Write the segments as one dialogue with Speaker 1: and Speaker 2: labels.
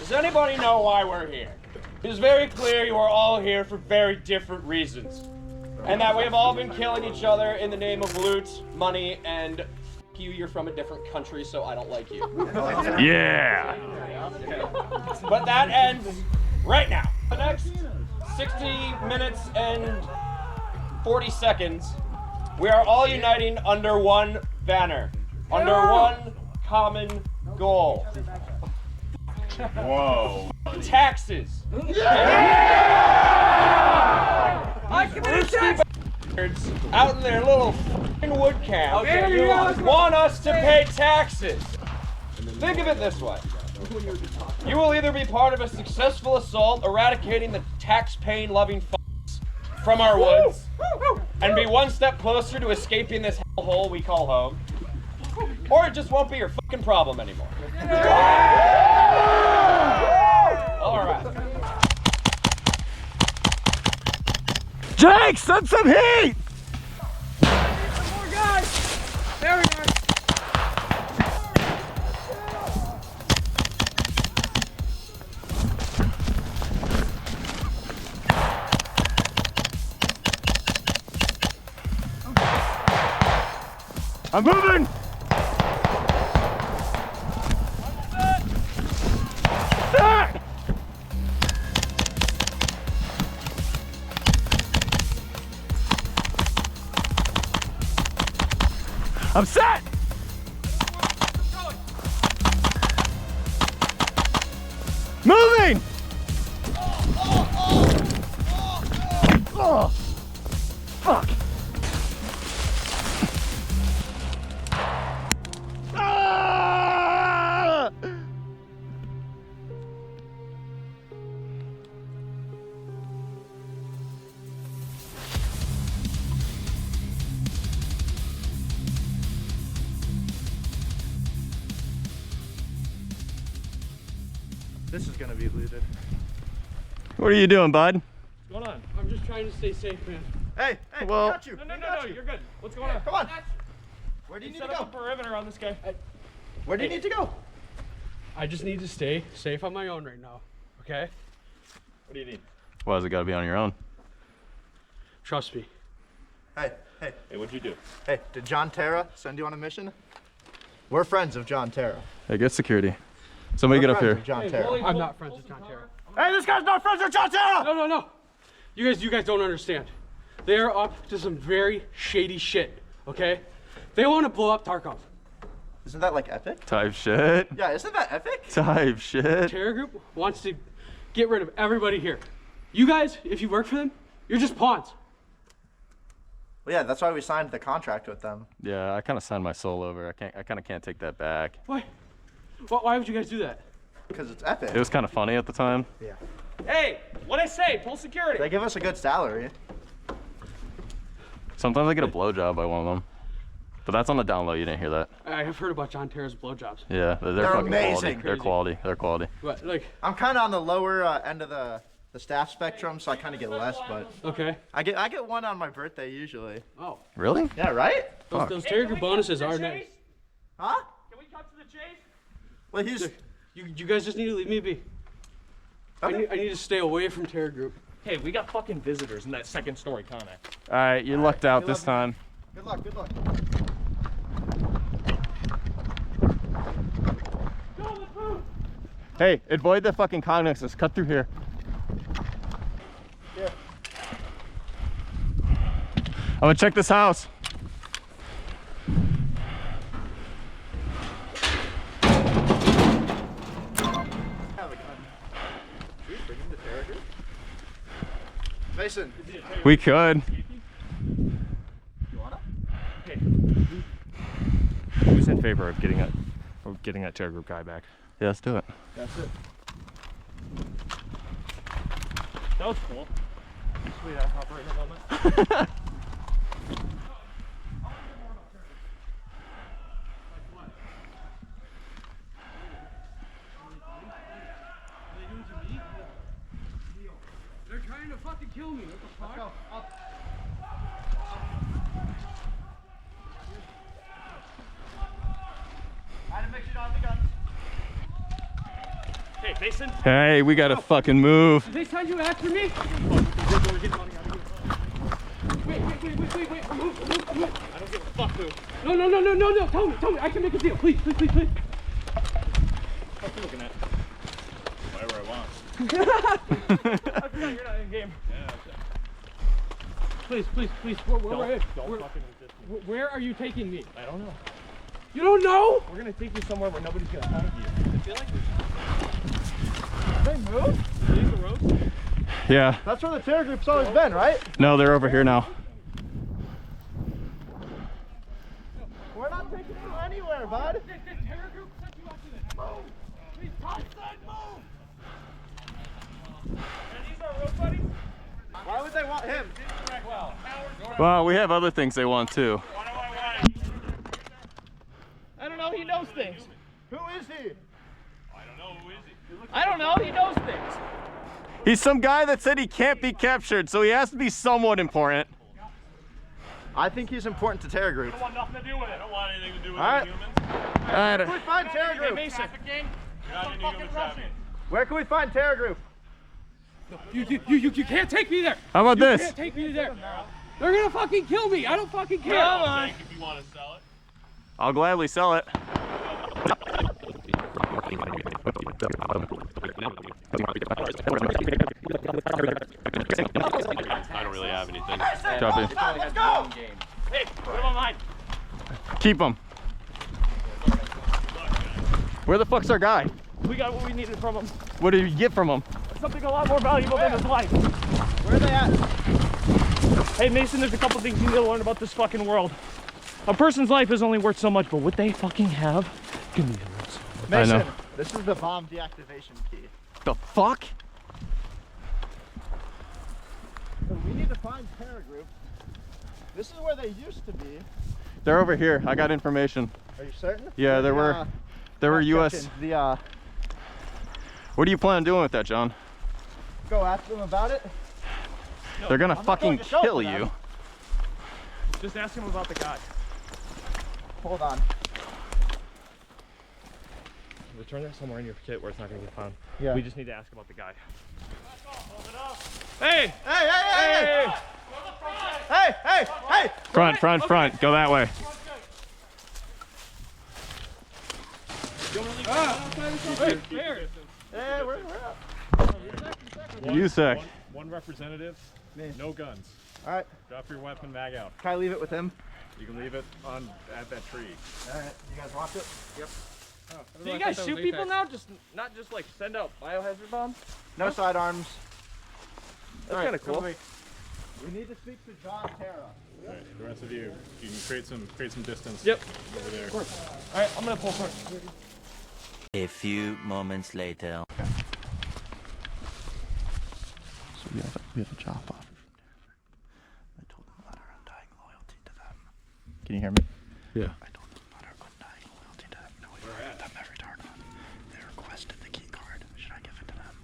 Speaker 1: Does anybody know why we're here? It is very clear you are all here for very different reasons. And that we have all been killing each other in the name of loot, money, and you're from a different country, so I don't like you.
Speaker 2: Yeah!
Speaker 1: But that ends right now. The next 60 minutes and 40 seconds, we are all uniting under one banner, under one common goal.
Speaker 2: Whoa.
Speaker 1: Taxes. I committed taxes. Out in their little f***ing wood camp want us to pay taxes. Think of it this way. You will either be part of a successful assault eradicating the tax-paying loving f***s from our woods and be one step closer to escaping this hellhole we call home, or it just won't be your fucking problem anymore. All right.
Speaker 2: Jake, send some heat!
Speaker 3: Some more guys! Very nice.
Speaker 2: I'm moving! Ah! I'm set! Moving! Oh, fuck! Ah!
Speaker 4: This is gonna be looted.
Speaker 2: What are you doing, bud?
Speaker 3: What's going on? I'm just trying to stay safe, man.
Speaker 4: Hey,
Speaker 2: Well-
Speaker 4: we got you.
Speaker 3: No,
Speaker 4: We got you.
Speaker 3: you're good. What's going on?
Speaker 4: Come on. Where do you need
Speaker 3: Set
Speaker 4: to
Speaker 3: up
Speaker 4: go?
Speaker 3: a perimeter on this guy.
Speaker 4: Where do you need to go?
Speaker 3: I just need to stay safe on my own right now, okay?
Speaker 1: What do you need?
Speaker 2: Why does it gotta be on your own?
Speaker 3: Trust me.
Speaker 4: Hey,
Speaker 1: Hey, what'd you do?
Speaker 4: hey, did John Terra send you on a mission? We're friends of John Terra.
Speaker 2: Hey, get security. Somebody get up
Speaker 4: Friends
Speaker 2: here.
Speaker 4: of John Terra.
Speaker 3: I'm not friends with John Terra.
Speaker 4: Hey, this guy's not friends with John Terra!
Speaker 3: No. You guys don't understand. They are up to some very shady shit, okay? They want to blow up Tarkov.
Speaker 4: Isn't that like epic?
Speaker 2: Type shit.
Speaker 4: Yeah, isn't that epic?
Speaker 2: Type shit.
Speaker 3: Terra Group wants to get rid of everybody here. You guys, if you work for them, you're just pawns.
Speaker 4: Well, yeah, that's why we signed the contract with them.
Speaker 2: Yeah, I kind of signed my soul over. I kind of can't take that back.
Speaker 3: Why? Why would you guys do that?
Speaker 4: Because it's epic.
Speaker 2: It was kind of funny at the time.
Speaker 4: Yeah.
Speaker 1: Hey, what'd I say? Pull security.
Speaker 4: They give us a good salary.
Speaker 2: Sometimes I get a blowjob by one of them. But that's on the down low. You didn't hear that.
Speaker 3: I have heard about John Terra's blowjobs.
Speaker 2: Yeah, they're
Speaker 4: They're
Speaker 2: fucking
Speaker 4: amazing.
Speaker 2: quality. They're quality. They're quality.
Speaker 3: But like,
Speaker 4: I'm kind of on the lower end of the staff spectrum, so I kind of get less, but
Speaker 3: okay.
Speaker 4: I get one on my birthday usually.
Speaker 3: Oh,
Speaker 2: Really?
Speaker 4: Yeah, right?
Speaker 3: those Terra Group bonuses are nice.
Speaker 4: Huh?
Speaker 1: Can we cut to the chase?
Speaker 4: Well, he's...
Speaker 3: You guys just need to leave me be. I need to stay away from Terra Group.
Speaker 1: Hey, we got fucking visitors in that second story comment.
Speaker 2: All right, you lucked out
Speaker 4: Good
Speaker 2: this
Speaker 4: luck,
Speaker 2: time.
Speaker 4: Good luck, good luck.
Speaker 2: Hey, avoid the fucking connexes. Cut through here.
Speaker 4: Yeah.
Speaker 2: I'm gonna check this house.
Speaker 4: Mason,
Speaker 2: We could.
Speaker 4: you wanna?
Speaker 5: Who's in favor of getting that Terra Group guy back?
Speaker 2: Yeah, let's do it.
Speaker 4: That's it.
Speaker 1: That was cool. Sweet ass operator helmet.
Speaker 3: They're trying to fucking kill me. What the fuck?
Speaker 4: I had to make sure on the guns.
Speaker 1: Hey,
Speaker 3: Mason.
Speaker 2: Hey, we gotta fucking move.
Speaker 3: Did they send you after me? Wait. Move. I don't give a fuck, dude. No. Tell me. I can make a deal. Please.
Speaker 5: What are you looking at? Whatever I want.
Speaker 3: I forgot you're not in game.
Speaker 5: Yeah,
Speaker 3: Please. Where are you taking me?
Speaker 5: I don't know.
Speaker 3: You don't know?
Speaker 5: We're gonna take you somewhere where nobody's gonna find you. I feel like
Speaker 4: They moved?
Speaker 5: these the roads.
Speaker 2: Yeah.
Speaker 4: That's where the Terra Group's always been, right?
Speaker 2: No, they're over here now.
Speaker 4: We're not taking you anywhere, bud.
Speaker 3: The Terra Group sent you after this. Move! Please, Tom, move!
Speaker 5: And these are road buddies?
Speaker 4: Why would they want him?
Speaker 2: Well, we have other things they want too.
Speaker 5: Why do I want it?
Speaker 6: I don't know, he knows things.
Speaker 4: Who is he?
Speaker 5: I don't know, who is he?
Speaker 6: I don't know, he knows things.
Speaker 2: He's some guy that said he can't be captured, so he has to be somewhat important.
Speaker 4: I think he's important to Terra Group.
Speaker 5: I don't want nothing to do with it. I don't want anything to do with
Speaker 4: All right.
Speaker 5: humans.
Speaker 4: Where can we find Terra Group?
Speaker 6: Mason.
Speaker 5: You're not into human trafficking.
Speaker 4: Where can we find Terra Group?
Speaker 3: You can't take me there.
Speaker 2: How about
Speaker 3: You
Speaker 2: this?
Speaker 3: can't take me there. They're gonna fucking kill me. I don't fucking care.
Speaker 5: If you want to sell it.
Speaker 2: I'll gladly sell it.
Speaker 5: I don't really have anything.
Speaker 2: Copy.
Speaker 6: Let's go!
Speaker 5: Hey, put him on mine.
Speaker 2: Keep him. Where the fuck's our guy?
Speaker 5: We got what we needed from him.
Speaker 2: What did you get from him?
Speaker 5: Something a lot more valuable than his life.
Speaker 4: Where are they at?
Speaker 5: Hey Mason, there's a couple things you need to learn about this fucking world. A person's life is only worth so much, but what they fucking have can be worth so much.
Speaker 2: I
Speaker 4: Mason,
Speaker 2: know.
Speaker 4: this is the bomb deactivation key.
Speaker 2: The fuck?
Speaker 4: So we need to find Terra Group. This is where they used to be.
Speaker 2: They're over here. I got information.
Speaker 4: Are you certain?
Speaker 2: Yeah, there were US.
Speaker 4: Chechens, the
Speaker 2: What do you plan on doing with that, John?
Speaker 4: go ask them about it.
Speaker 2: They're gonna
Speaker 4: I'm not
Speaker 2: fucking
Speaker 4: going to show
Speaker 2: kill
Speaker 4: for them.
Speaker 2: you.
Speaker 5: Just ask him about the guy.
Speaker 4: Hold on.
Speaker 5: Return it somewhere in your kit where it's not gonna get found.
Speaker 4: Yeah.
Speaker 5: We just need to ask about the guy. Hey!
Speaker 4: Hey! Hey!
Speaker 2: Front. Go that way.
Speaker 4: Hey, we're up.
Speaker 2: You sec.
Speaker 5: One representative,
Speaker 4: Me.
Speaker 5: no guns.
Speaker 4: All right.
Speaker 5: Drop your weapon, mag out.
Speaker 4: Can I leave it with him?
Speaker 5: You can leave it on at that tree.
Speaker 4: All right. You guys want it? Yep.
Speaker 6: Do you guys shoot people now? Not just like send out biohazard bombs?
Speaker 4: No sidearms.
Speaker 6: That's kind of cool.
Speaker 4: We need to speak to John Terra.
Speaker 5: All right, the rest of you can create some distance.
Speaker 6: Yep.
Speaker 5: Over there.
Speaker 6: All right, I'm gonna pull front.
Speaker 7: A few moments later.
Speaker 4: So we have a job offer from Terra Group. I told them about our undying loyalty to them. Can you hear me?
Speaker 2: Yeah.
Speaker 4: I told them about our undying loyalty to them. No, we work with them every Tarkov. They requested the key card. Should I give it to them?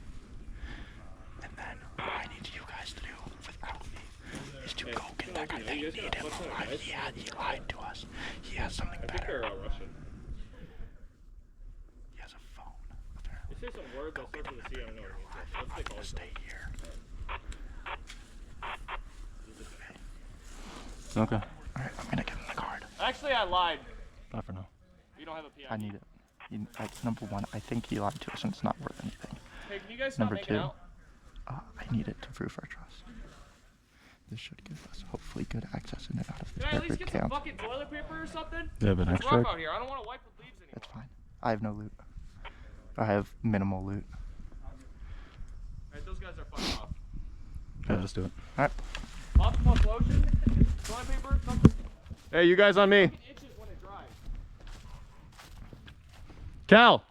Speaker 4: And then what I need you guys to do without me is to go get that guy. They need him alive. He lied to us. He has something better.
Speaker 5: Russian.
Speaker 4: He has a phone, apparently.
Speaker 5: Say some words that start with a C. I don't know what it means.
Speaker 4: I'm not gonna stay here.
Speaker 2: Okay.
Speaker 4: Alright, I'm gonna give him the card.
Speaker 6: Actually, I lied.
Speaker 2: Not for now.
Speaker 6: You don't have a PID.
Speaker 4: I need it. Number one, I think he lied to us and it's not worth anything.
Speaker 6: Hey, can you guys stop
Speaker 4: Number
Speaker 6: making
Speaker 4: two,
Speaker 6: out?
Speaker 4: I need it to prove our trust. This should give us hopefully good access in and out of the
Speaker 6: Can I at least
Speaker 4: Terra
Speaker 6: get some
Speaker 4: camp.
Speaker 6: fucking toilet paper or something?
Speaker 2: You have an
Speaker 6: It's rough
Speaker 2: extract?
Speaker 6: out here. I don't want to wipe with leaves anymore.
Speaker 4: It's fine. I have no loot. I have minimal loot.
Speaker 6: Alright, those guys are fucking off.
Speaker 2: Yeah, just do it.
Speaker 4: Alright.
Speaker 6: Optimal lotion, toilet paper, something.
Speaker 2: Hey, you guys on me.
Speaker 6: It itches when it dries.
Speaker 2: Cal.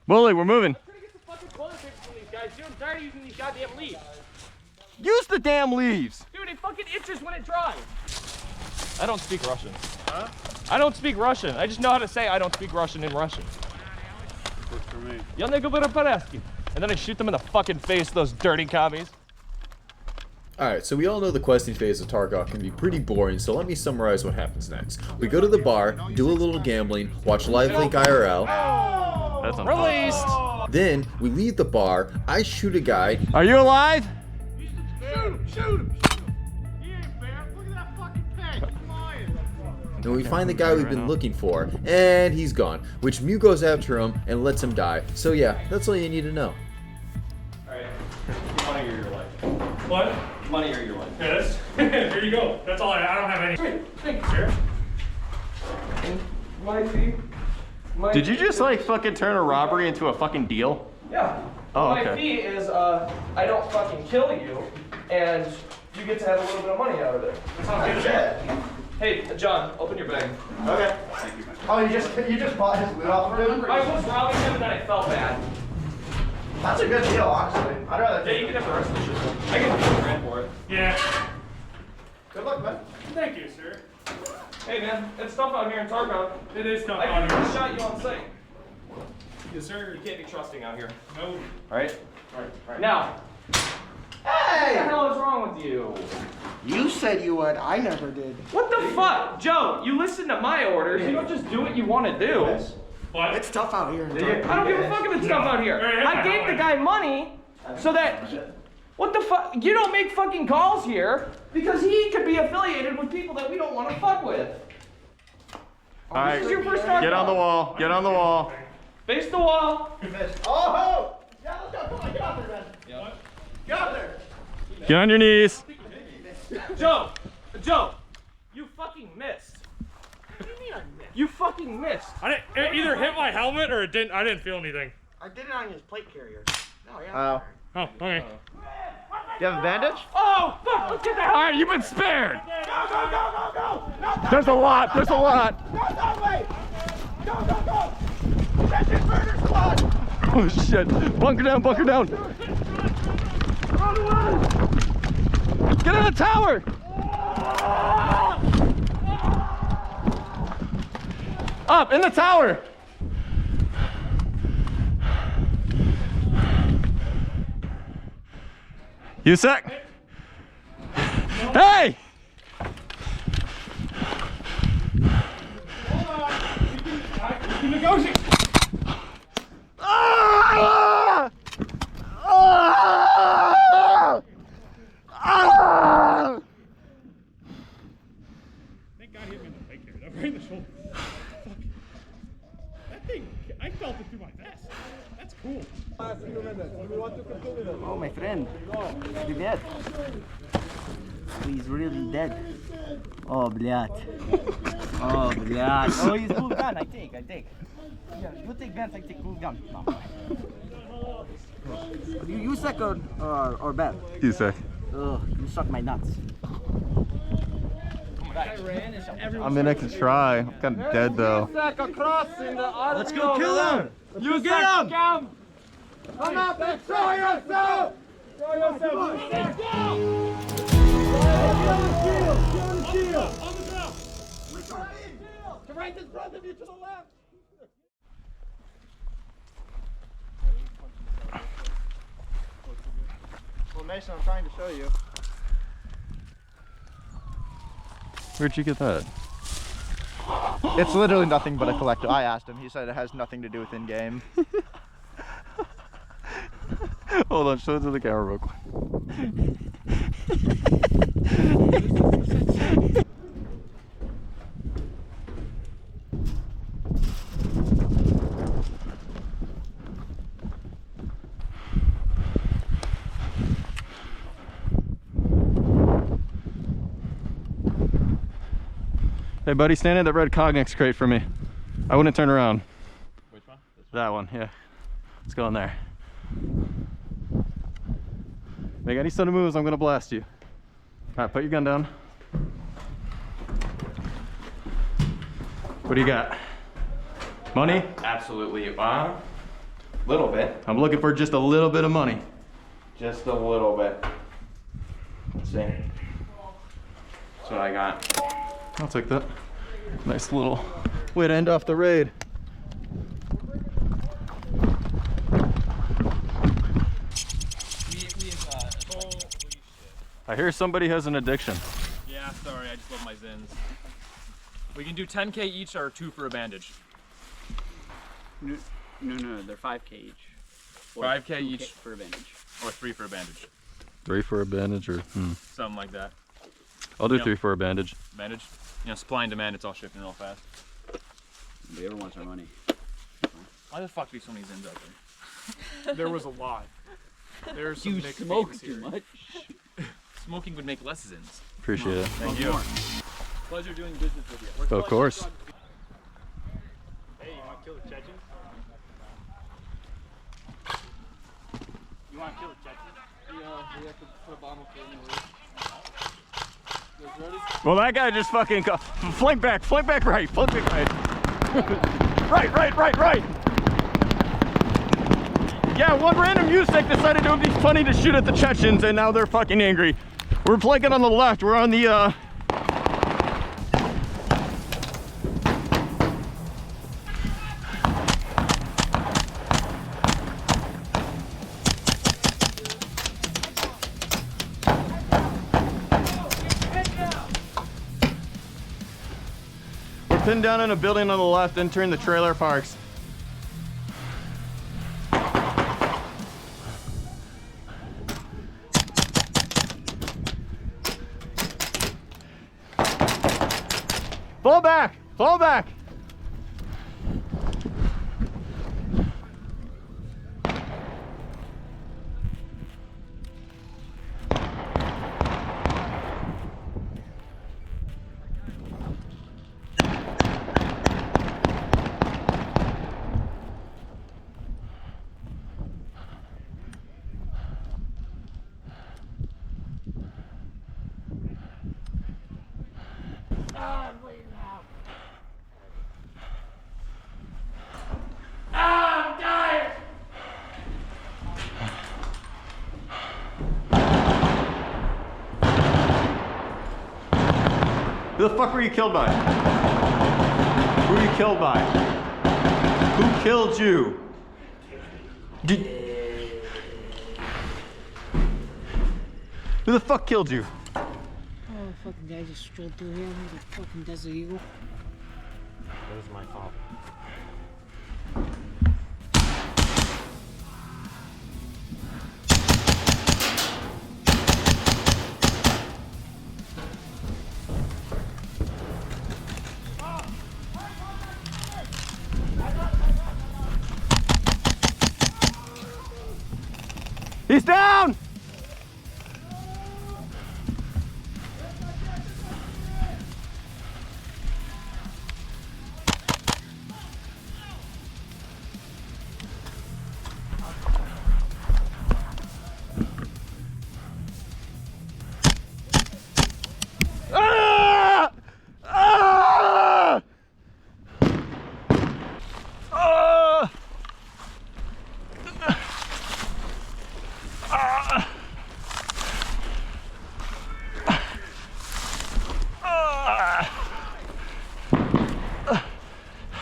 Speaker 2: Bully, we're moving.
Speaker 6: I'm trying to get some fucking toilet paper from these guys, dude. I'm tired of using these goddamn leaves.
Speaker 2: Use the damn leaves.
Speaker 6: Dude, it fucking itches when it dries. I don't speak Russian. Huh? I don't speak Russian. I just know how to say I don't speak Russian in Russian.
Speaker 5: Works for me.
Speaker 6: Я не говорю по-русски. And then I shoot them in the fucking face, those dirty commies.
Speaker 8: Alright, so we all know the questing phase of Tarkov can be pretty boring, so let me summarize what happens next. We go to the bar, do a little gambling, watch Live Link IRL,
Speaker 2: That's
Speaker 6: Released!
Speaker 8: Then we leave the bar, I shoot a guy.
Speaker 2: Are you alive?
Speaker 3: Shoot him! He ain't fair. Look at that fucking pig. He's lying.
Speaker 8: And we find the guy we've been looking for, and he's gone. Which Mew goes after him and lets him die. So yeah, that's all you need to know.
Speaker 6: Alright. Money or your life.
Speaker 5: What?
Speaker 6: Money or your life.
Speaker 5: Yes. Here you go. That's all I don't have any.
Speaker 6: Thank you, sir. My fee.
Speaker 2: Did you just like fucking turn a robbery into a fucking deal?
Speaker 6: Yeah.
Speaker 2: Oh,
Speaker 6: My
Speaker 2: okay.
Speaker 6: fee is I don't fucking kill you, and you get to have a little bit of money out of it.
Speaker 5: That sounds good.
Speaker 6: Hey, John, open your bag.
Speaker 9: Okay. Oh, you just bought his loot off of him?
Speaker 6: I was robbing him and then I felt bad.
Speaker 9: That's a good deal, honestly. I'd rather
Speaker 6: Yeah,
Speaker 9: take
Speaker 6: you can have the rest of the shit. I can pay $1,000 for it.
Speaker 5: Yeah.
Speaker 9: Good luck, man.
Speaker 5: Thank you, sir.
Speaker 6: Hey man, it's tough out here in Tarkov.
Speaker 5: It is tough
Speaker 6: I
Speaker 5: out
Speaker 6: could
Speaker 5: here.
Speaker 6: have shot you on sight.
Speaker 5: Yes, sir.
Speaker 6: You can't be trusting out here.
Speaker 5: No.
Speaker 6: Alright?
Speaker 5: Alright.
Speaker 6: Now, what the hell is wrong with you?
Speaker 9: You said you would. I never did.
Speaker 6: What the fuck? Joe, you listen to my orders. You don't just do what you want to do.
Speaker 5: What?
Speaker 9: It's tough out here.
Speaker 6: I don't give a fuck if it's tough out here. I gave the guy money so that what the fuck? You don't make fucking calls here because he could be affiliated with people that we don't want to fuck with.
Speaker 2: All right,
Speaker 6: This is your first Tarkov.
Speaker 2: get on the wall. Get on the wall.
Speaker 6: Face the wall.
Speaker 9: Oh! Yeah, let's go. Come on, get out there, man. Get out there.
Speaker 2: Get on your knees.
Speaker 6: Joe, you fucking missed. What do you mean I missed? You fucking missed.
Speaker 5: It either hit my helmet or it didn't. I didn't feel anything.
Speaker 9: I did it on his plate carrier. No, yeah.
Speaker 5: Oh, okay.
Speaker 9: You have a bandage?
Speaker 6: Oh, fuck, let's get the hell.
Speaker 2: All right, you've been spared.
Speaker 9: Go! Not
Speaker 2: There's a lot. There's a lot.
Speaker 9: that way! Go! Chechen murder squad!
Speaker 2: Oh shit. Bunker down. Bunker down. Get in the tower. Up in the tower. You sec. Hey!
Speaker 5: Negotiate.
Speaker 2: Ah! Ah! Ah!
Speaker 5: Thank God he hit me in the leg there. That right in the shoulder. Fuck. That thing, I felt it through my vest. That's cool.
Speaker 10: Oh, my friend. He's dead. He's really dead. Oh, блядь. Oh, блядь. Oh, he's cool gun. I take. Yeah, you take Vance, I take cool gun. No. You suck or bad?
Speaker 2: You sec.
Speaker 10: Oh, you suck my nuts.
Speaker 2: I mean, I could try. I'm kind of dead though.
Speaker 10: Let's go kill him! You get him!
Speaker 9: Come up and show yourself! Show yourself! Right in front of you to the left! Well, Mason, I'm trying to show you.
Speaker 2: Where'd you get that?
Speaker 9: It's literally nothing but a collector. I asked him. He said it has nothing to do with in-game.
Speaker 2: Hold on, show it to the camera real quick. Hey buddy, stand at that red Cognex crate for me. I wouldn't turn around.
Speaker 6: Which one?
Speaker 2: That one, yeah. Let's go in there. Make any sudden moves, I'm gonna blast you. Alright, put your gun down. What do you got? Money?
Speaker 1: Absolutely. Little bit.
Speaker 2: I'm looking for just a little bit of money.
Speaker 1: Just a little bit. Let's see. That's what I got.
Speaker 2: I'll take that. Nice little way to end off the raid. I hear somebody has an addiction.
Speaker 6: Yeah, sorry, I just love my Zins. We can do 10K each or 2 for a bandage.
Speaker 11: No, they're 5K each. 5K each
Speaker 12: for a bandage.
Speaker 11: or 3 for a bandage.
Speaker 2: 3 for a bandage or
Speaker 11: Something like that.
Speaker 2: I'll do 3 for a bandage.
Speaker 11: Bandage? You know, supply and demand, it's all shifting real fast.
Speaker 12: Nobody ever wants our money.
Speaker 11: Why the fuck do so many Zins out there?
Speaker 3: There was a lot. There's some
Speaker 12: You
Speaker 3: mixed
Speaker 12: smoke
Speaker 3: feelings
Speaker 12: too
Speaker 3: here.
Speaker 12: much.
Speaker 11: Smoking would make less Zins.
Speaker 2: Appreciate it.
Speaker 11: Thank you. Pleasure doing business with you.
Speaker 2: Of course.
Speaker 5: Hey, you want to kill the Chechens? You want to kill the Chechens?
Speaker 3: Yeah, we have to put a bomb up there anyway. You guys ready?
Speaker 2: Well, that guy just fucking flank back right, flank back right. right. Yeah, one random USEC decided it would be funny to shoot at the Chechens, and now they're fucking angry. We're flanking on the left. We're on the we're pinned down in a building on the left, entering the trailer parks. Fall back! Fall back! Who the fuck were you killed by? Who were you killed by? Who killed you? Who the fuck killed you?
Speaker 13: Oh, fucking guy just strolled through here like a fucking Desert Eagle.
Speaker 5: That was my fault.
Speaker 2: He's down! Ah! Ah! Ah!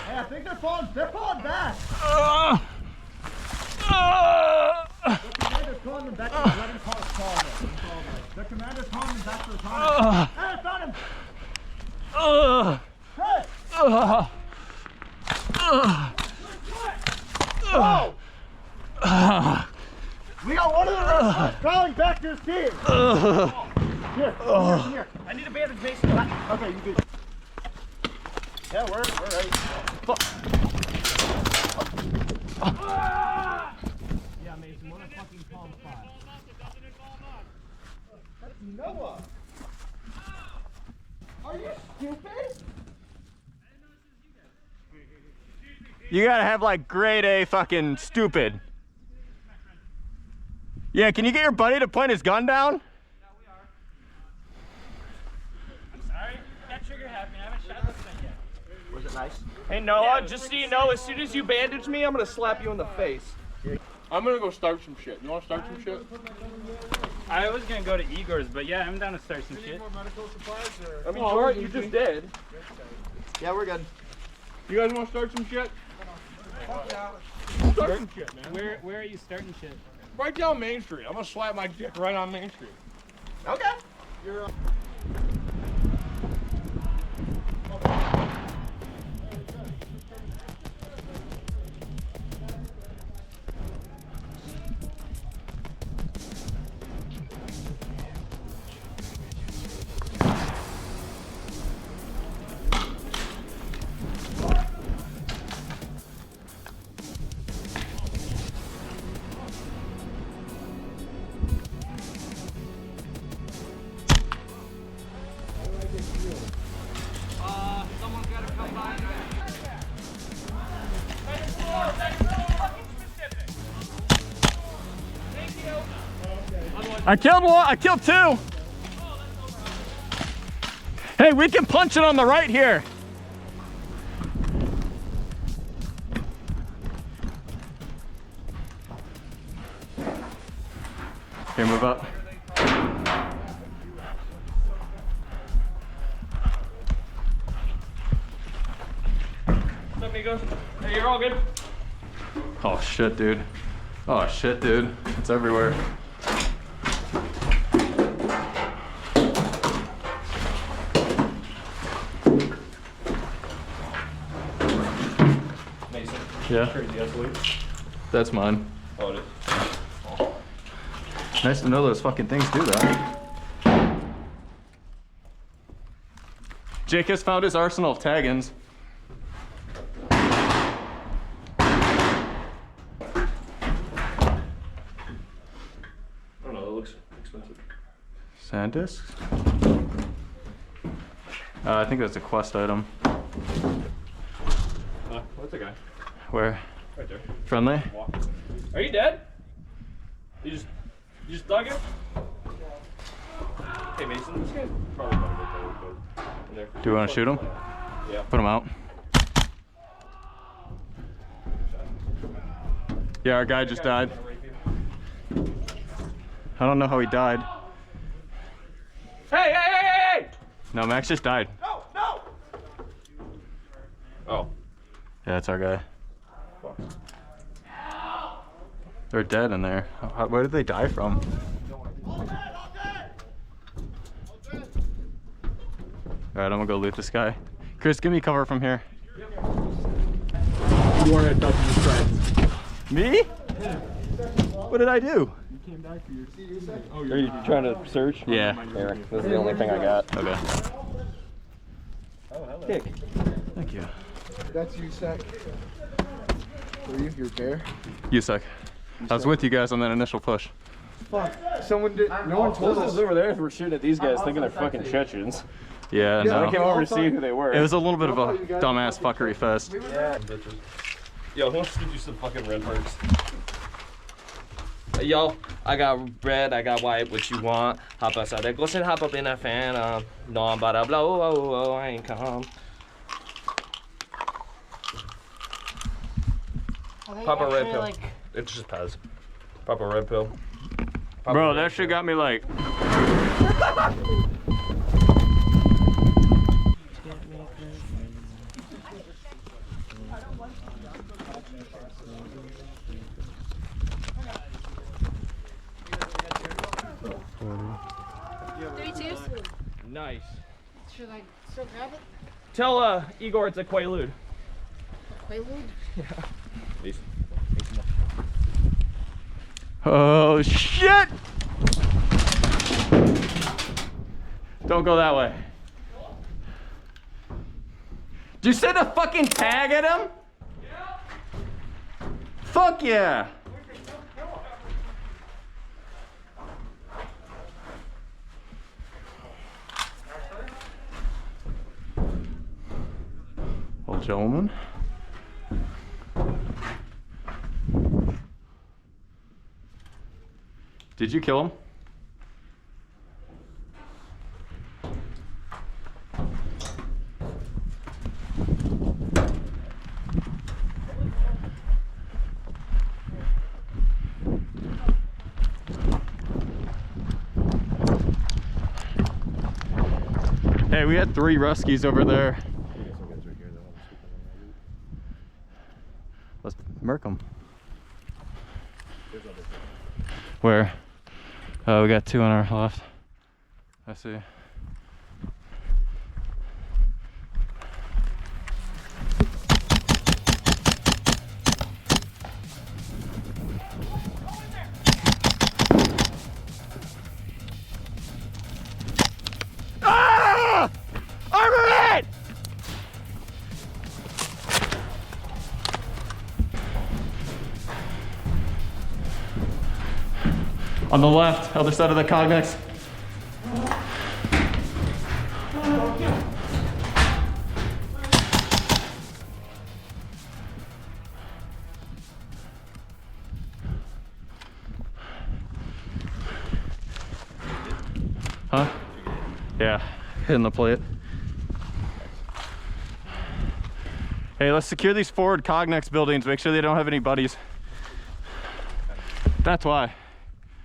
Speaker 9: Hey, I think they're falling back. The commander's calling them back to the running call. The commander's calling them back to the tunnel. Hey, I found him. Hey. We got one of the rest crawling back to his team. Here. I need a bandage, Mason. Okay, you good. Yeah, we're ready.
Speaker 5: Yeah, Mason, what a fucking palm spot.
Speaker 9: That's Noah. Are you stupid?
Speaker 2: You gotta have like grade A fucking stupid. Yeah, can you get your buddy to point his gun down?
Speaker 5: I'm sorry, that trigger happened. I haven't shot this thing yet.
Speaker 9: Was it nice?
Speaker 6: Hey Noah, just so you know, as soon as you bandage me, I'm gonna slap you in the face.
Speaker 3: I'm gonna go start some shit. You wanna start some shit?
Speaker 5: I was gonna go to Igor's, but yeah, I'm down to start some shit.
Speaker 3: More medical supplies or?
Speaker 6: I mean, George, you just did.
Speaker 9: Yeah, we're good.
Speaker 3: You guys wanna start some shit? Start some shit, man.
Speaker 5: Where are you starting shit?
Speaker 3: Right down Main Street. I'm gonna slap my dick right on Main Street.
Speaker 9: Okay.
Speaker 3: You're
Speaker 2: I killed one. I killed two. Hey, we can punch it on the right here. Here, move up.
Speaker 6: What's up, amigos? Hey, you're all good?
Speaker 2: Oh shit, dude. Oh shit, dude. It's everywhere.
Speaker 6: Mason.
Speaker 2: Yeah.
Speaker 6: Crazy SW.
Speaker 2: That's mine.
Speaker 6: Oh, it is.
Speaker 2: Nice to know those fucking things do that. Jake has found his arsenal of Taggins. Sand discs? I think that's a quest item.
Speaker 6: What's the guy?
Speaker 2: Where?
Speaker 6: Right there.
Speaker 2: Friendly?
Speaker 6: Are you dead? You just dug him? Hey Mason, this guy's probably gonna get in there.
Speaker 2: Do you want to shoot him?
Speaker 6: Yeah.
Speaker 2: Put him out. Yeah, our guy just died. I don't know how he died.
Speaker 6: Hey, hey, hey, hey, hey!
Speaker 2: No, Max just died.
Speaker 6: No, no! Oh.
Speaker 2: Yeah, that's our guy.
Speaker 6: Fuck.
Speaker 2: They're dead in there. Where did they die from? Alright, I'm gonna go loot this guy. Chris, give me cover from here.
Speaker 3: You are a Dutch friend.
Speaker 2: Me? What did I do?
Speaker 6: Are you trying to search?
Speaker 2: Yeah.
Speaker 6: Here, this is the only thing I got.
Speaker 2: Okay.
Speaker 6: Oh, hello. Dick.
Speaker 2: Thank you.
Speaker 9: That's you, Sec. Were you? Your bear?
Speaker 2: You suck. I was with you guys on that initial push.
Speaker 9: Fuck. Someone did. No one told us.
Speaker 6: over there. We're shooting at these guys thinking they're fucking Chechens.
Speaker 2: Yeah, no.
Speaker 6: I came over to see who they were.
Speaker 2: It was a little bit of a dumbass fuckery fest.
Speaker 6: Yeah, bitches. Yo, who wants to do some fucking red perks?
Speaker 14: Yo, I got red, I got white, what you want? Hop outside that ghost and hop up in that fan. No, I'm about to blow, oh, I ain't come. Pop a red pill. Like... It's just Pez. Pop a red pill.
Speaker 2: Bro, that shit got me like...
Speaker 6: Nice.
Speaker 13: Should I still grab it?
Speaker 6: Tell Igor it's a Quaalude.
Speaker 13: Quaalude?
Speaker 6: Yeah. Peace.
Speaker 2: Oh shit! Don't go that way. Did you send a fucking tag at him? Yeah. Fuck yeah! Old gentleman. Did you kill him? Hey, we had 3 Ruskies over there. Let's murk them. Where? Oh, we got 2 on our left. I see. Ah! Armament! On the left, other side of the cognex. Huh? Yeah, hitting the plate. Hey, let's secure these forward Cognex buildings. Make sure they don't have any buddies. That's why.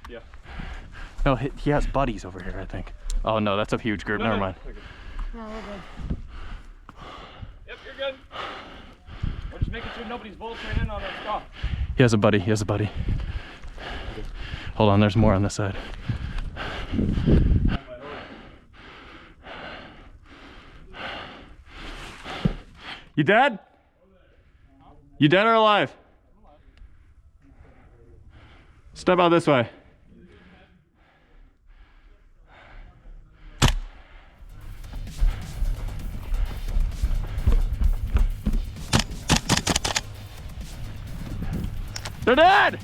Speaker 3: Yeah.
Speaker 2: No, he has buddies over here, I think. Oh no, that's a huge group. Never mind.
Speaker 13: No, we're good.
Speaker 3: Yep, you're good. We're just making sure nobody's bullshitting in on that stuff.
Speaker 2: He has a buddy. He has a buddy. Hold on, there's more on this side. You dead? You dead or alive? Step out this way. They're dead!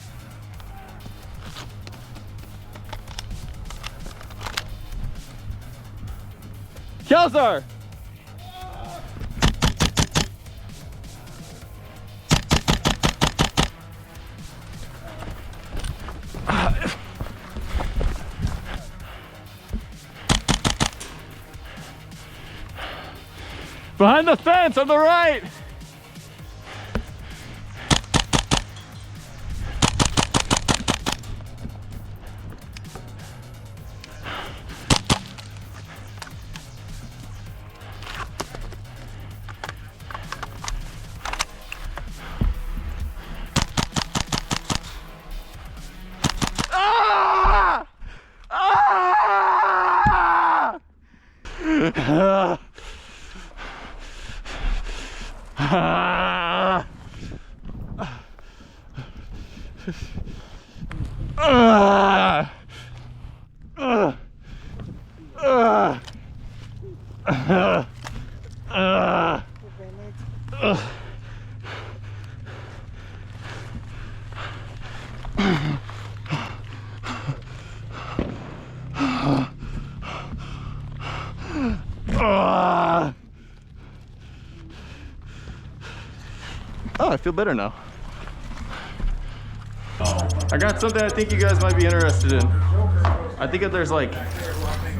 Speaker 2: Kelsar! Behind the fence on the right! Ah! Ah! Oh, I feel better now. I got something I think you guys might be interested in. I think that there's like,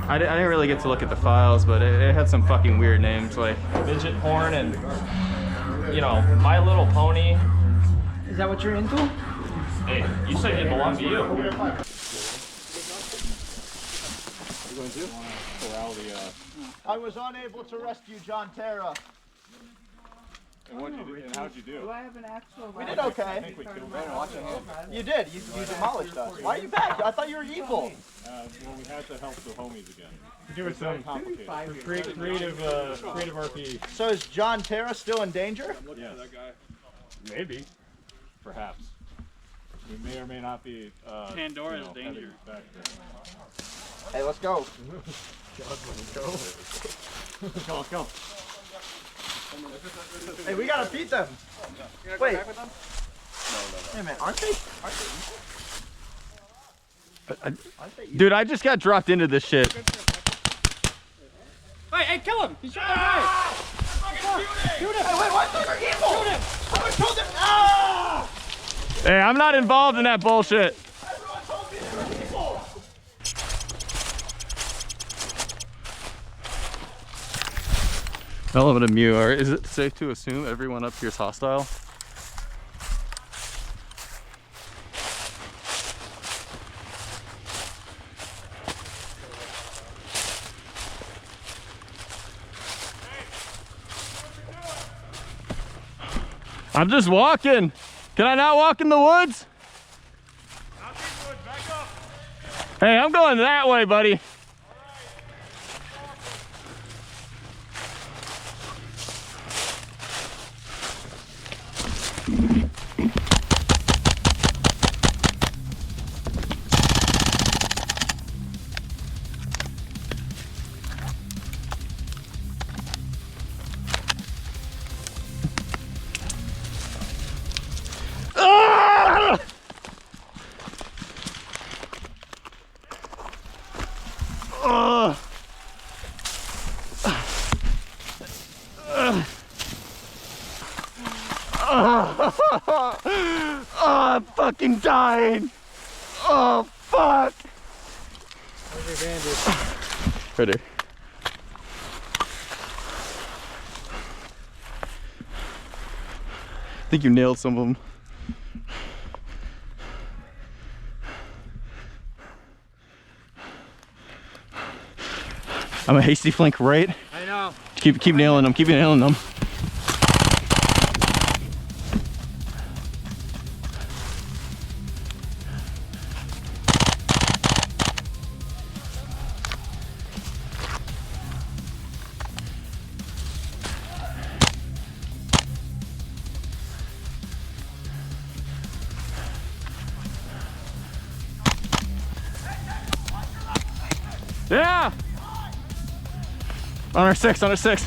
Speaker 2: I didn't really get to look at the files, but it had some fucking weird names like Midget Horn and, you know, My Little Pony.
Speaker 6: Is that what you're into?
Speaker 2: Hey, you said it belonged to you.
Speaker 9: I was unable to rescue John Terra.
Speaker 2: And how'd you do?
Speaker 13: Do I have an actual?
Speaker 9: We did okay. You did. You demolished us. Why are you back? I thought you were evil.
Speaker 2: Well, we had to help the homies again.
Speaker 9: Doing some
Speaker 2: creative RP.
Speaker 9: So is John Terra still in danger?
Speaker 2: Yes. Maybe. Perhaps. We may or may not be.
Speaker 11: Pandora's danger.
Speaker 9: Hey, let's go.
Speaker 2: Let's go.
Speaker 9: Hey, we gotta beat them. Wait.
Speaker 11: Back with them?
Speaker 9: Hey man, aren't they
Speaker 2: Dude, I just got dropped into this shit.
Speaker 3: Hey, kill him! He's shooting our guy!
Speaker 9: Shoot him! Hey, wait, what? Those are evil! Shoot him! Someone told them! Ah!
Speaker 2: Hey, I'm not involved in that bullshit.
Speaker 9: Everyone told me they were evil!
Speaker 2: Element of Mew, is it safe to assume everyone up here is hostile? I'm just walking. Can I not walk in the woods? Hey, I'm going that way, buddy. Oh, I'm fucking dying. Oh, fuck.
Speaker 9: Where's your bandage?
Speaker 2: Right there. I think you nailed some of them. I'm a hasty flank right.
Speaker 6: I know.
Speaker 2: Keep nailing them. Keep nailing them. Yeah! On our 6, on our 6.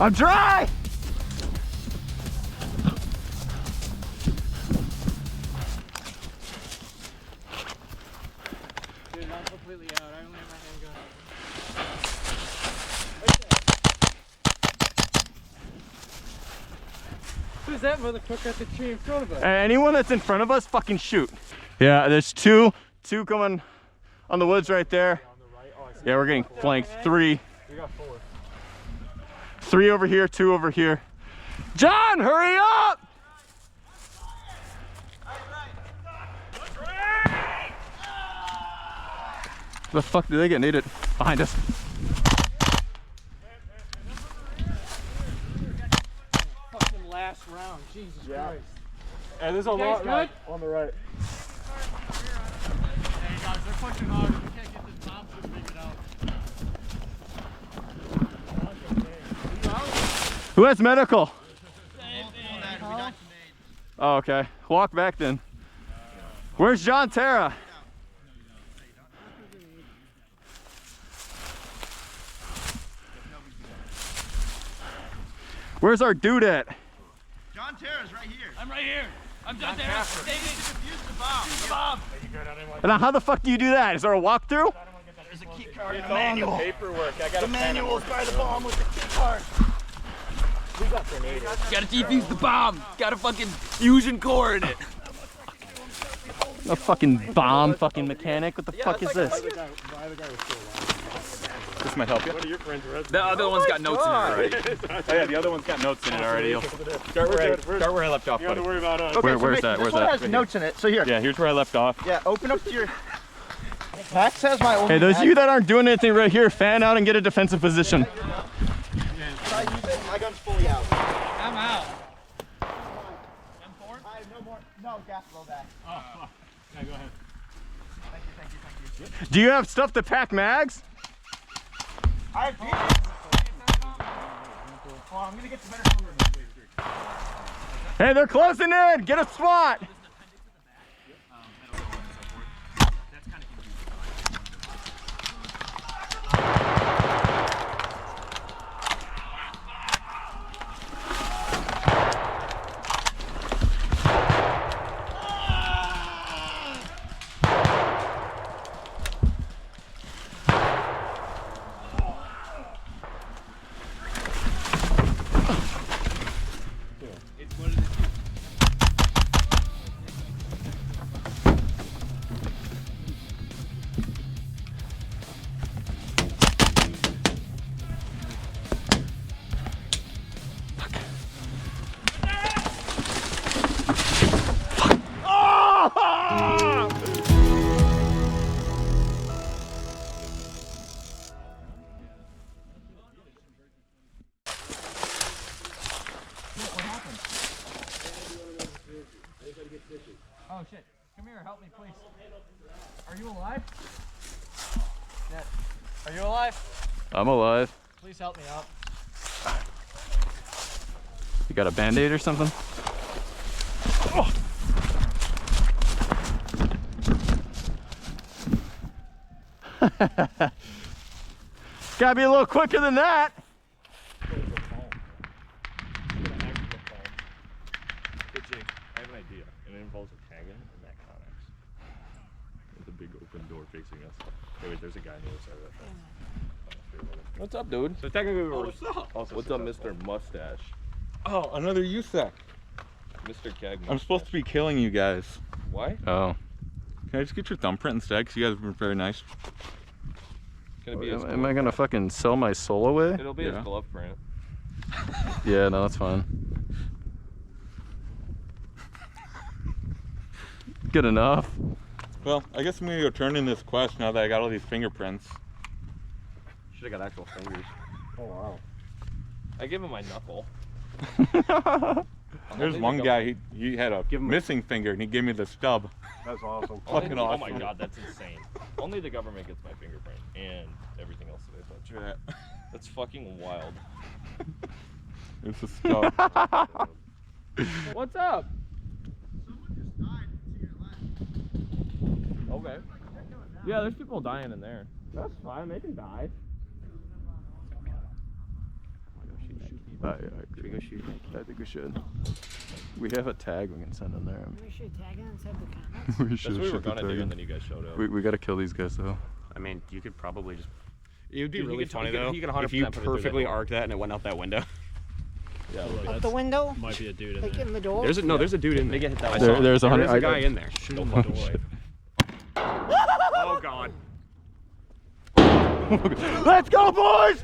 Speaker 2: I'm dry!
Speaker 6: Dude, I'm completely out. I only have my handgun. Who's that motherfucker at the tree in front of us?
Speaker 2: Anyone that's in front of us, fucking shoot. Yeah, there's two coming on the woods right there. Yeah, we're getting flanked. 3.
Speaker 3: We got 4.
Speaker 2: 3 over here, 2 over here. John, hurry up! The fuck did they get naded? Behind us.
Speaker 6: Fucking last round. Jesus Christ.
Speaker 3: Hey, there's a lot right on the right.
Speaker 11: Hey guys, they're pushing hard. We can't get this bomb shit figured out.
Speaker 2: Who has medical? Oh, okay. Walk back then. Where's John Terra? Where's our dude at?
Speaker 9: John Terra's right here.
Speaker 11: I'm right here. I'm John Terra. They need to defuse the bomb. The bomb.
Speaker 2: And now how the fuck do you do that? Is there a walkthrough?
Speaker 9: There's a key card and a
Speaker 3: All the
Speaker 9: manual.
Speaker 3: paperwork. I got
Speaker 9: The manual's by the bomb with the key card.
Speaker 14: We got grenades. Gotta defuse the bomb. Got a fucking fusion core in it.
Speaker 2: A fucking bomb fucking mechanic? What the fuck is this? This might help you.
Speaker 3: One of your friends are
Speaker 14: The other one's got notes in it already.
Speaker 2: Oh yeah, the other one's got notes in it already. Start where I left off,
Speaker 3: You don't have
Speaker 2: buddy.
Speaker 3: to worry about us.
Speaker 9: Okay,
Speaker 2: Where's that?
Speaker 9: This one has notes in it. So here.
Speaker 2: Yeah, here's where I left off.
Speaker 9: Yeah, open up to your. Max has my old.
Speaker 2: Hey, those of you that aren't doing anything right here, fan out and get a defensive position.
Speaker 9: My gun's fully out.
Speaker 11: I'm out.
Speaker 9: I have no more. No gas blowback.
Speaker 3: Oh, fuck. Yeah, go ahead.
Speaker 9: Thank you.
Speaker 2: Do you have stuff to pack mags?
Speaker 9: I have pieces. Oh, I'm gonna get some better food.
Speaker 2: Hey, they're closing in! Get a SWAT!
Speaker 6: Oh shit. Come here, help me please. Are you alive? Ned, are you alive?
Speaker 2: I'm alive.
Speaker 6: Please help me out.
Speaker 2: You got a band-aid or something? Oh. Gotta be a little quicker than that.
Speaker 3: I have an idea, and it involves a Taginn and that Connex. With a big open door facing us. Hey, wait, there's a guy on the other side of that fence.
Speaker 14: What's up, dude?
Speaker 3: So technically we were
Speaker 14: what's up?
Speaker 3: also
Speaker 14: What's up, Mr. Mustache?
Speaker 3: Oh, another USEC.
Speaker 14: Mr. Keg.
Speaker 3: I'm supposed to be killing you guys.
Speaker 14: Why?
Speaker 2: Oh.
Speaker 3: Can I just get your thumbprint instead? Because you guys have been very nice.
Speaker 2: Am I gonna fucking sell my soul away?
Speaker 14: It'll be his glove print.
Speaker 2: Yeah, no, that's fine. Good enough.
Speaker 3: Well, I guess I'm gonna go turn in this quest now that I got all these fingerprints.
Speaker 12: Should have got actual fingers.
Speaker 14: Oh wow. I give him my knuckle.
Speaker 3: There's one guy, he had a missing finger and he gave me the stub.
Speaker 9: That's awesome.
Speaker 3: Fucking awesome.
Speaker 14: Oh my god, that's insane. Only the government gets my fingerprint and everything else that I touch.
Speaker 3: Yeah.
Speaker 14: That's fucking wild.
Speaker 3: It's a stub.
Speaker 14: What's up? Okay. Yeah, there's people dying in there. That's fine, they can die.
Speaker 2: I agree. I think we should. We have a tag we can send in there.
Speaker 13: We should tag it inside the comments.
Speaker 2: We
Speaker 14: That's
Speaker 2: should
Speaker 14: what we were
Speaker 2: shoot the
Speaker 14: gonna do,
Speaker 2: tag
Speaker 14: and
Speaker 2: in.
Speaker 14: then you guys showed up.
Speaker 2: We gotta kill these guys though.
Speaker 12: I mean, you could probably just. It would be
Speaker 11: Dude,
Speaker 12: really funny though
Speaker 11: you could
Speaker 12: if you
Speaker 11: 100% put it through
Speaker 12: perfectly
Speaker 11: that door.
Speaker 12: arced that and it went out that window.
Speaker 14: Yeah,
Speaker 13: Out the window?
Speaker 11: Might be a dude in
Speaker 13: Like
Speaker 11: there.
Speaker 13: in the door?
Speaker 12: There's a dude in there.
Speaker 14: They get hit that
Speaker 12: I
Speaker 14: way.
Speaker 12: saw
Speaker 2: There's
Speaker 12: a guy in there.
Speaker 14: Shoot him the door.
Speaker 12: Oh god.
Speaker 2: Let's go, boys!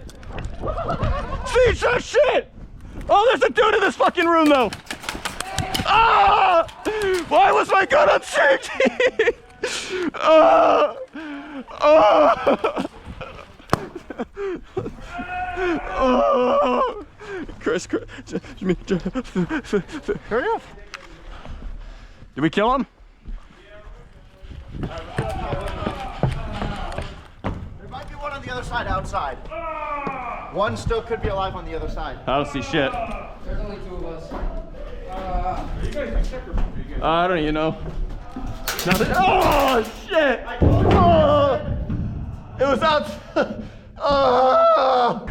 Speaker 2: Piece of shit! Oh, there's a dude in this fucking room though. Ah! Why was my gun on safety? Chris, hurry up. Did we kill him?
Speaker 9: There might be one on the other side outside. One still could be alive on the other side.
Speaker 2: I don't see shit.
Speaker 6: There's only 2 of us.
Speaker 2: I don't even know. Oh shit! Oh, it was out. Oh.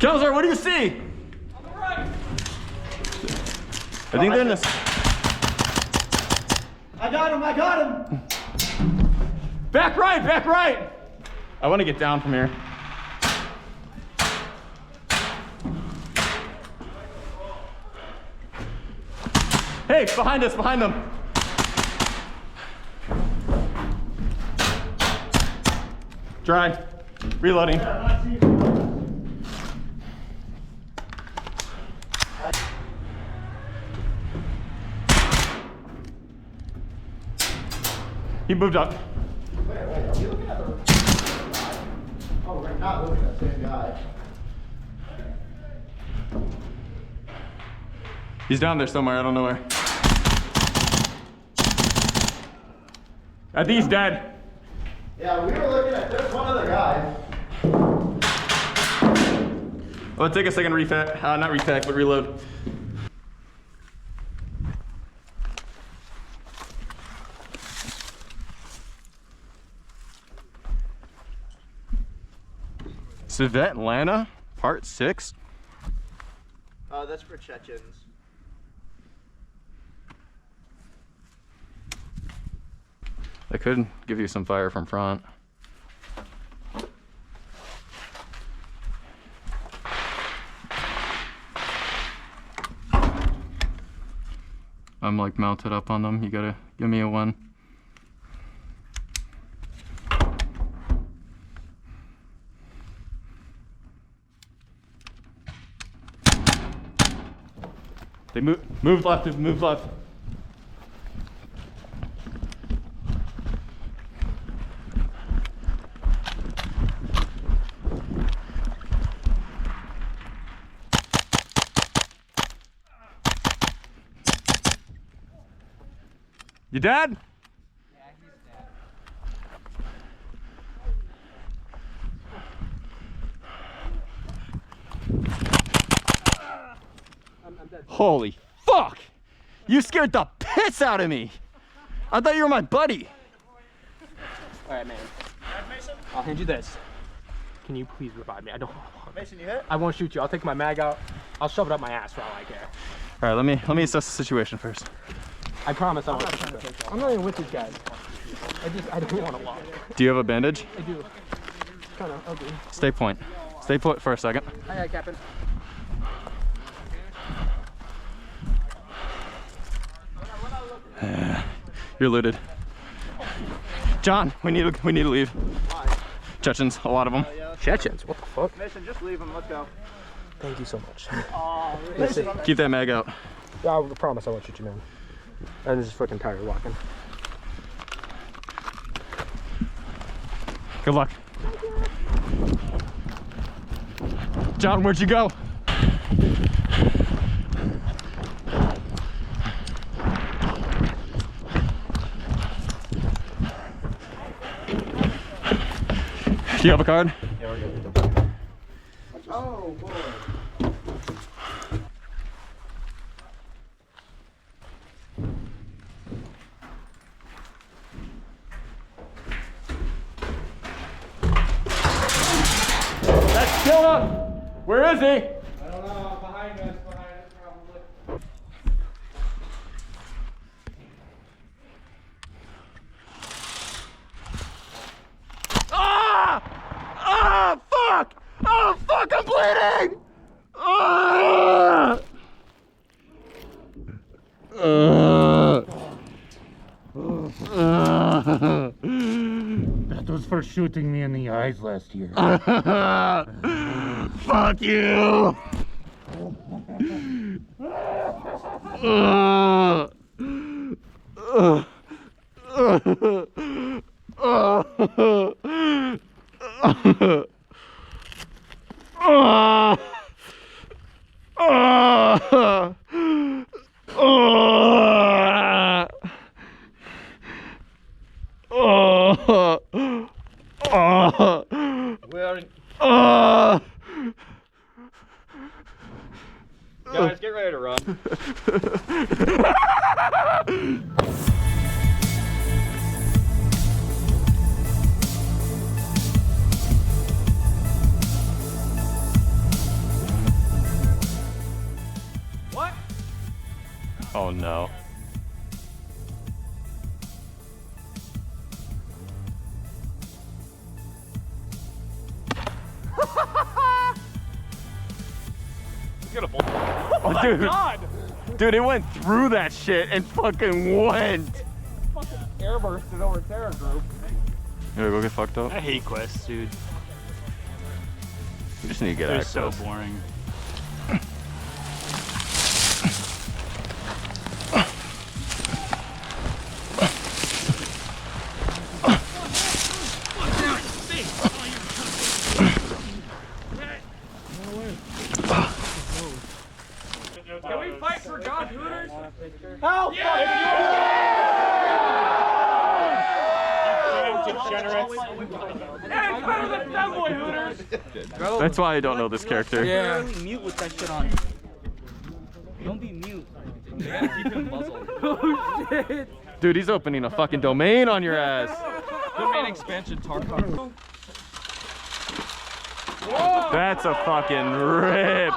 Speaker 2: Kelzer, what do you see?
Speaker 6: On the right.
Speaker 2: I think they're in this.
Speaker 9: I got him!
Speaker 2: Back right, back right! I want to get down from here. Hey, behind us, behind them. Dry. Reloading. He moved up.
Speaker 9: Wait, are we looking at the... Oh, we're not looking at the same guy.
Speaker 2: He's down there somewhere, I don't know where. I think he's dead.
Speaker 9: Yeah, we were looking at... There's one other guy.
Speaker 2: Oh, take a second to repack. Not repack, but reload. Civet Atlanta, part 6.
Speaker 9: That's for Chechens.
Speaker 2: I could give you some fire from front. I'm like mounted up on them. You gotta give me a 1. They move left, move left. You dead?
Speaker 6: Yeah, he's dead. I'm dead.
Speaker 2: Holy fuck! You scared the piss out of me! I thought you were my buddy.
Speaker 6: Alright, man. I'll hand you this. Can you please revive me? I don't want
Speaker 9: Mason, you hit?
Speaker 6: I won't shoot you. I'll take my mag out. I'll shove it up my ass for all I care.
Speaker 2: All right, let me assess the situation first.
Speaker 6: I promise I won't shoot you. I'm not even with these guys. I don't want to walk.
Speaker 2: Do you have a bandage?
Speaker 6: I do. It's kind of ugly.
Speaker 2: Stay point. Stay put for a second.
Speaker 6: Aye, aye, Captain.
Speaker 2: You're looted. John, we need to leave.
Speaker 9: Why?
Speaker 2: Chechens, a lot of them.
Speaker 6: Chechens? What the fuck?
Speaker 9: Mason, just leave him. Let's go.
Speaker 6: Thank you so much.
Speaker 2: Keep that mag out.
Speaker 6: I promise I won't shoot you, man. I'm just fucking tired of walking.
Speaker 2: Good luck. John, where'd you go? Do you have a card?
Speaker 6: Yeah, we're good.
Speaker 9: Oh, boy.
Speaker 2: That's Killa! Where is he?
Speaker 1: I don't know, behind us probably.
Speaker 2: Ah! Ah! Fuck! Oh fuck! I'm bleeding! Ah!
Speaker 15: That was for shooting me in the eyes last year.
Speaker 2: Fuck you!
Speaker 1: Guys, get ready to run.
Speaker 6: What?
Speaker 2: Oh no.
Speaker 6: Oh,
Speaker 2: dude.
Speaker 6: my God!
Speaker 2: Dude, it went through that shit and fucking went.
Speaker 6: Fucking airbursted over Terra Group.
Speaker 2: You wanna go get fucked up?
Speaker 15: I hate quests, dude.
Speaker 2: You just need to get
Speaker 15: They're
Speaker 2: access.
Speaker 15: so boring.
Speaker 6: Can we fight for God Hooters? Help! Yeah, it's better than Femboy Hooters!
Speaker 2: That's why I don't know this character.
Speaker 10: Yeah. Mute with that shit on. Don't be mute. You gotta keep him muzzled.
Speaker 6: Oh shit!
Speaker 2: Dude, he's opening a fucking domain on your ass.
Speaker 14: Domain expansion Tarkov.
Speaker 2: That's a fucking rip.